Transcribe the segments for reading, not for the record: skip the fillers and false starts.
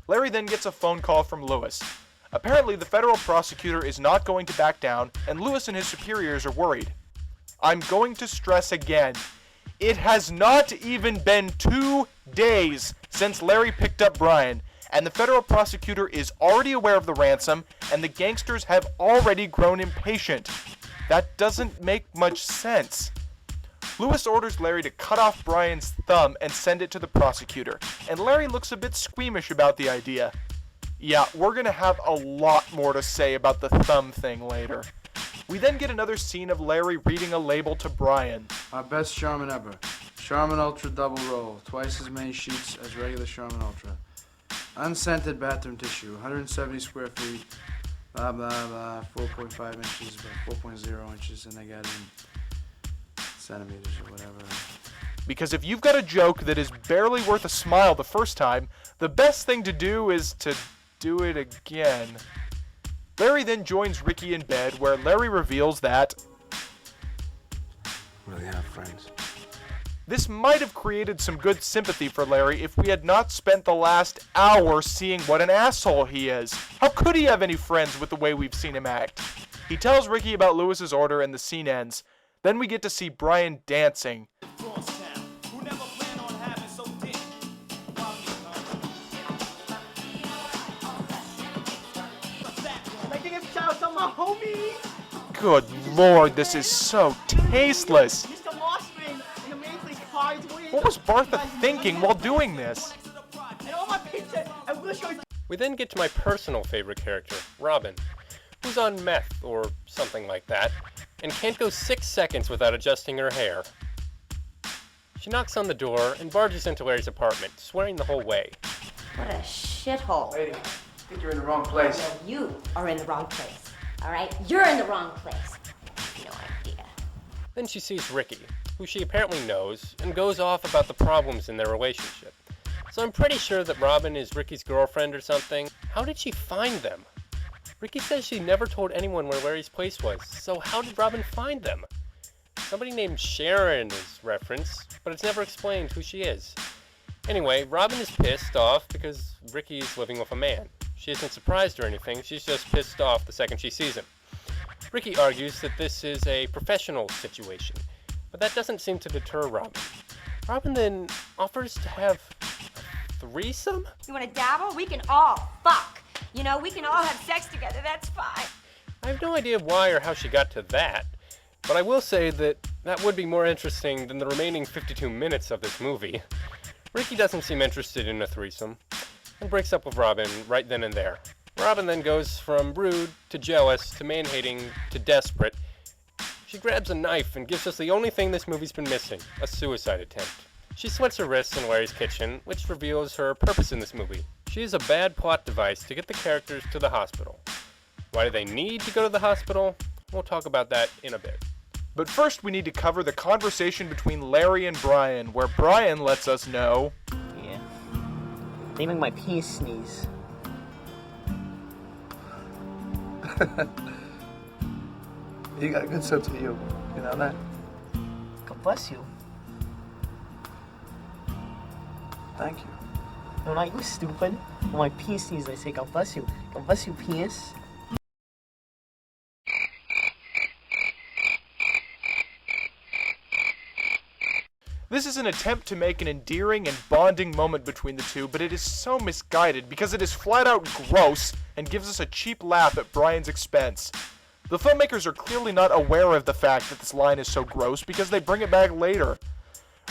Larry then gets a phone call from Lewis. Apparently, the federal prosecutor is not going to back down, and Lewis and his superiors are worried. I'm going to stress again, it has not even been 2 days since Larry picked up Brian, and the federal prosecutor is already aware of the ransom, and the gangsters have already grown impatient. That doesn't make much sense. Lewis orders Larry to cut off Brian's thumb and send it to the prosecutor, and Larry looks a bit squeamish about the idea. Yeah, we're gonna have a lot more to say about the thumb thing later. We then get another scene of Larry reading a label to Brian. Our best Charmin ever. Charmin Ultra Double Roll. Twice as many sheets as regular Charmin Ultra. Unscented bathroom tissue. 170 square feet. Blah, blah, blah. 4.5 inches by 4.0 inches. And I got in centimeters or whatever. Because if you've got a joke that is barely worth a smile the first time, the best thing to do is to do it again. Larry then joins Ricky in bed, where Larry reveals that Really have friends. this might have created some good sympathy for Larry if we had not spent the last hour seeing what an asshole he is. How could he have any friends with the way we've seen him act? He tells Ricky about Lewis's order and the scene ends. Then we get to see Brian dancing. Good lord, this is so tasteless. What was Bartha thinking while doing this? We then get to my personal favorite character, Robin, who's on meth or something like that, and can't go 6 seconds without adjusting her hair. She knocks on the door and barges into Larry's apartment, swearing the whole way. What a shithole. Lady, I think you're in the wrong place. Well, you are in the wrong place. All right? You're in the wrong place. No idea. Then she sees Ricky, who she apparently knows, and goes off about the problems in their relationship. So I'm pretty sure that Robin is Ricky's girlfriend or something. How did she find them? Ricky says she never told anyone where Larry's place was, so how did Robin find them? Somebody named Sharon is referenced, but it's never explained who she is. Anyway, Robin is pissed off because Ricky is living with a man. She isn't surprised or anything, she's just pissed off the second she sees him. Ricky argues that this is a professional situation, but that doesn't seem to deter Robin. Robin then offers to have a threesome? You want to dabble? We can all fuck. You know, we can all have sex together. That's fine. I have no idea why or how she got to that, but I will say that that would be more interesting than the remaining 52 minutes of this movie. Ricky doesn't seem interested in a threesome, and breaks up with Robin right then and there. Robin then goes from rude to jealous to man-hating to desperate. She grabs a knife and gives us the only thing this movie's been missing, a suicide attempt. She slits her wrists in Larry's kitchen, which reveals her purpose in this movie. She is a bad plot device to get the characters to the hospital. Why do they need to go to the hospital? We'll talk about that in a bit. But first we need to cover the conversation between Larry and Brian, where Brian lets us know... Yeah. They make my pee sneeze. You got a good sense of humor. You know that? God bless you. Thank you. No, not you, stupid. When my pee sneeze, I say, God bless you. God bless you, penis. This is an attempt to make an endearing and bonding moment between the two, but it is so misguided because it is flat out gross and gives us a cheap laugh at Brian's expense. The filmmakers are clearly not aware of the fact that this line is so gross because they bring it back later.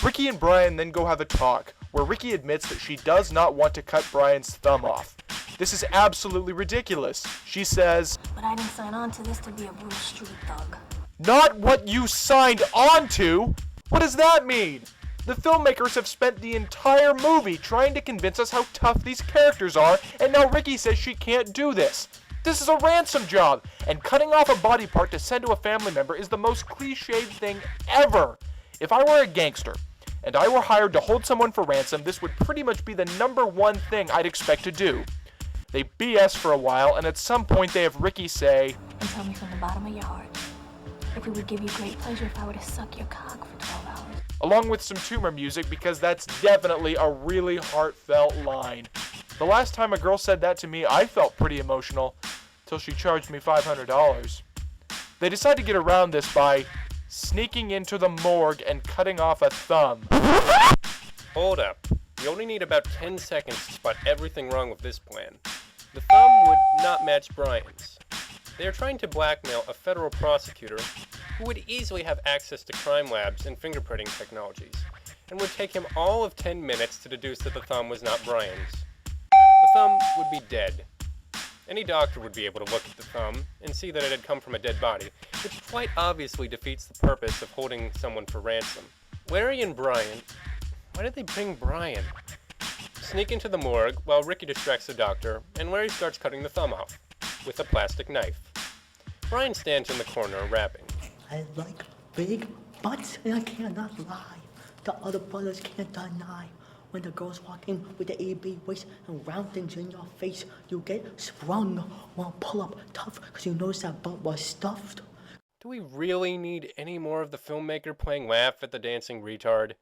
Ricky and Brian then go have a talk, where Ricky admits that she does not want to cut Brian's thumb off. This is absolutely ridiculous. She says, "But I didn't sign on to this to be a brutal street thug." "Not what you signed on to? What does that mean? The filmmakers have spent the entire movie trying to convince us how tough these characters are, and now Ricky says she can't do this. This is a ransom job, and cutting off a body part to send to a family member is the most cliched thing ever. If I were a gangster, and I were hired to hold someone for ransom, this would pretty much be the #1 thing I'd expect to do." They BS for a while, and at some point they have Ricky say, "And tell me from the bottom of your heart if it would give you great pleasure if I were to suck your cock for 12 hours. along with some tumor music because that's definitely a really heartfelt line. The last time a girl said that to me, I felt pretty emotional, till she charged me $500. They decide to get around this by sneaking into the morgue and cutting off a thumb. Hold up. You only need about 10 seconds to spot everything wrong with this plan. The thumb would not match Brian's. They are trying to blackmail a federal prosecutor who would easily have access to crime labs and fingerprinting technologies, and would take him all of 10 minutes to deduce that the thumb was not Brian's. The thumb would be dead. Any doctor would be able to look at the thumb and see that it had come from a dead body, which quite obviously defeats the purpose of holding someone for ransom. Larry and Brian... Why did they bring Brian? Sneak into the morgue while Ricky distracts the doctor, and Larry starts cutting the thumb off with a plastic knife. Brian stands in the corner rapping. I like big butts, and I cannot lie. The other brothers can't deny. When the girls walk in with the AB waist and round things in your face, you get sprung. Won't pull up tough, cause you notice that butt was stuffed. Do we really need any more of the filmmaker playing laugh at the dancing retard?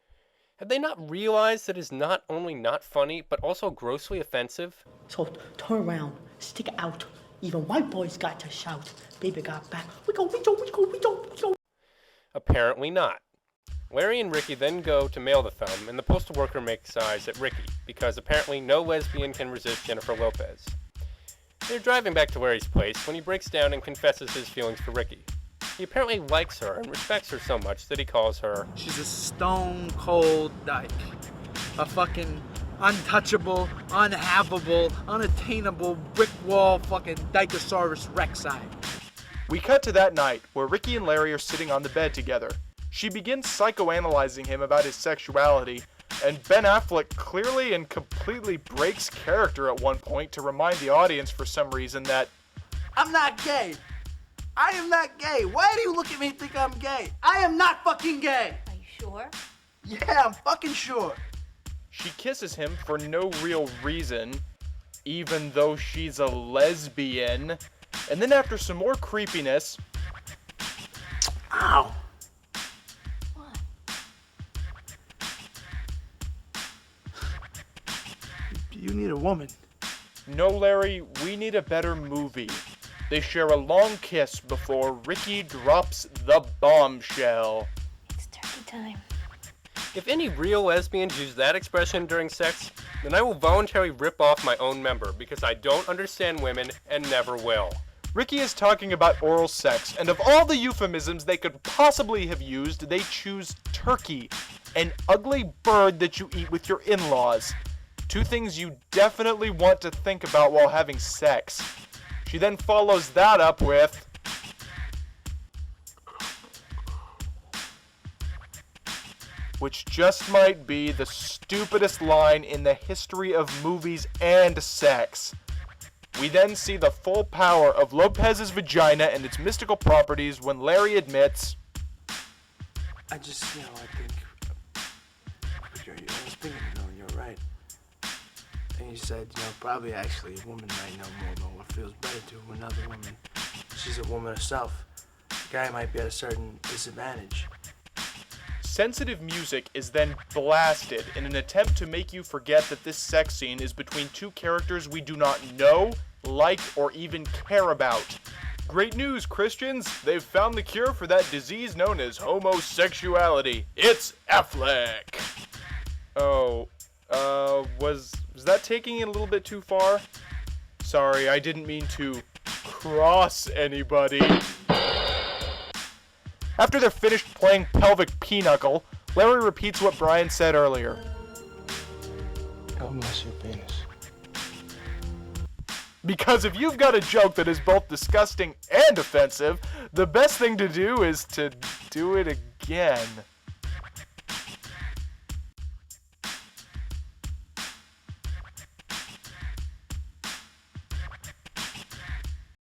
Have they not realized that it is not only not funny, but also grossly offensive? So turn around, stick out. Even white boys got to shout. Baby got back. We go. Apparently not. Larry and Ricky then go to mail the thumb, and the postal worker makes eyes at Ricky, because apparently no lesbian can resist Jennifer Lopez. They're driving back to Larry's place when he breaks down and confesses his feelings for Ricky. He apparently likes her and respects her so much that he calls her... She's a stone cold dyke. A fucking untouchable, unhavable, unattainable brick wall fucking Dikesaurus Rexi. We cut to that night, where Ricky and Larry are sitting on the bed together. She begins psychoanalyzing him about his sexuality, and Ben Affleck clearly and completely breaks character at one point to remind the audience for some reason that... I'm not gay. I am not gay. Why do you look at me and think I'm gay? I am not fucking gay. Are you sure? Yeah, I'm fucking sure. She kisses him for no real reason, even though she's a lesbian. And then after some more creepiness... Ow. What? You need a woman. No, Larry, we need a better movie. They share a long kiss before Ricky drops the bombshell. It's turkey time. If any real lesbians use that expression during sex, then I will voluntarily rip off my own member, because I don't understand women and never will. Ricky is talking about oral sex, and of all the euphemisms they could possibly have used, they choose turkey, an ugly bird that you eat with your in-laws. Two things you definitely want to think about while having sex. She then follows that up with... which just might be the stupidest line in the history of movies and sex. We then see the full power of Lopez's vagina and its mystical properties when Larry admits... I just, I think... I was thinking, you're right. And you said, probably actually a woman might know more about what feels better to another woman. She's a woman herself. The guy might be at a certain disadvantage. Sensitive music is then blasted in an attempt to make you forget that this sex scene is between two characters we do not know, like, or even care about. Great news, Christians! They've found the cure for that disease known as homosexuality. It's Affleck! Oh, was that taking it a little bit too far? Sorry, I didn't mean to cross anybody. After they're finished playing pelvic pinochle, Larry repeats what Brian said earlier. God bless your penis. Because if you've got a joke that is both disgusting and offensive, the best thing to do is to do it again.